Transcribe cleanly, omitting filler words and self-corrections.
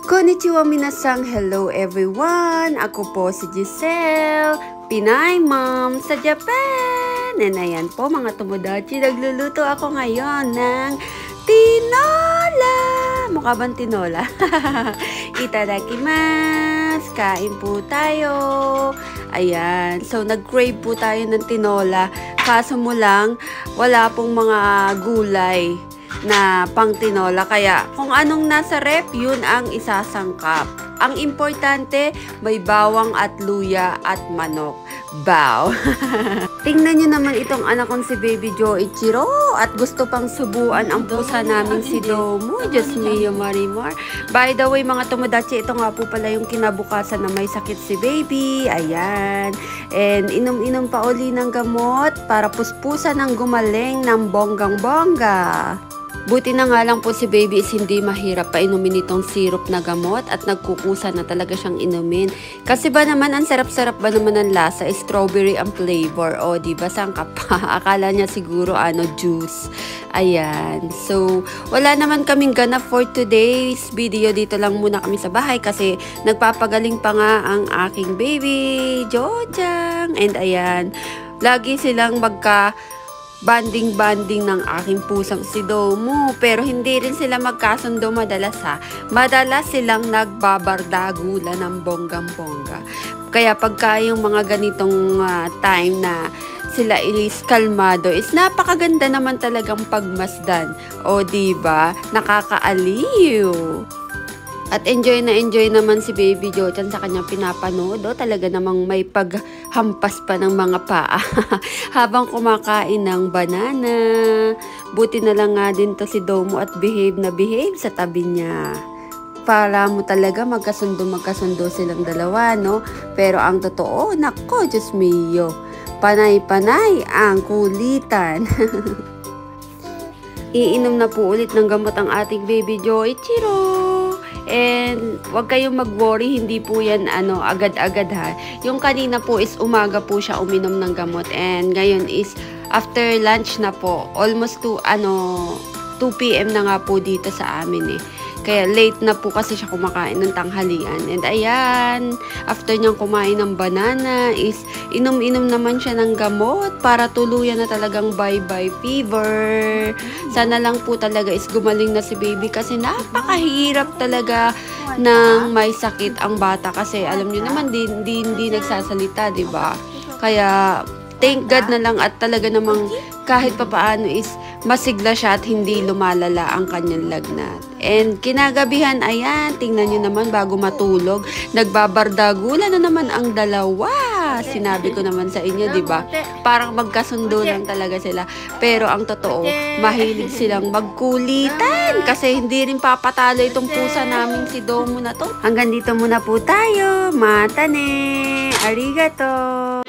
Konnichiwa minasang, hello everyone! Ako po si Giselle, Pinay Mom sa Japan! And ayan po mga tomodachi, nagluluto ako ngayon ng tinola! Mukha bang tinola? Itadakimasu! Kain po tayo! Ayan, so nag-crave po tayo ng tinola. Kaso mo lang, wala pong mga gulay na pang tinola, kaya kung anong nasa rep, yun ang isasangkap. Ang importante, may bawang at luya at manok. Bow! Tingnan nyo naman itong anak kong si Baby Joichiro at gusto pang subuan ang pusa namin si Domo. Diyos mio Marimar. By the way mga tomodachi, ito nga po pala yung kinabukasan na may sakit si Baby. Ayan. And inom-inom pa uli ng gamot para puspusan ng gumaling ng bonggang-bongga. Buti na nga lang po si Baby is hindi mahirap pa inumin itong syrup na gamot at nagkukusa na talaga siyang inumin. Kasi ba naman, ang sarap-sarap ba naman ang lasa? Strawberry ang flavor. O, diba? Sangka pa? Akala niya siguro juice. Ayan. So, wala naman kaming ganap for today's video. Dito lang muna kami sa bahay kasi nagpapagaling pa nga ang aking baby, Jojang. And ayan, lagi silang banding-banding ng aking pusang si Domo. Pero hindi rin sila magkasundo madalas ha. Madalas silang nagbabardagulan ng bonggang-bongga. Kaya pagka yung mga ganitong time na sila is kalmado, is napakaganda naman talagang pagmasdan. O diba? Nakakaaliw. At enjoy na enjoy naman si Baby Jochan sa kanyang pinapanood. O, talaga namang may paghampas pa ng mga paa habang kumakain ng banana. Buti na lang nga din to si Domo at behave na behave sa tabi niya. Para mo talaga magkasundo silang dalawa, no? Pero ang totoo, nako, Diyos mio, panay-panay ang kulitan. Iinom na po ulit ng gamot ang ating Baby Joichiro. And wag kayong mag-worry, hindi po yan agad-agad ha. Yung kanina po is umaga po siya uminom ng gamot, and ngayon is after lunch na po. Almost 2 PM na nga po dito sa amin eh. Kaya late na po kasi siya kumakain ng tanghalian. And ayan, after niyang kumain ng banana is inom-inom naman siya ng gamot para tuluyan na talagang bye-bye fever. Sana lang po talaga is gumaling na si Baby kasi napakahirap talaga ng may sakit ang bata kasi alam niyo naman hindi nagsasalita, 'di ba? Kaya thank God na lang at talaga namang kahit papaano is masigla siya at hindi lumalala ang kanyang lagnat. And kinagabihan, ayan, tingnan nyo naman bago matulog, nagbabardagulan na naman ang dalawa. Sinabi ko naman sa inyo, di ba? Parang magkasundo lang talaga sila. Pero ang totoo, mahilig silang magkulitan kasi hindi rin papatalo itong pusa namin si Domo na to. Hanggang dito muna po tayo. Matane! Arigato!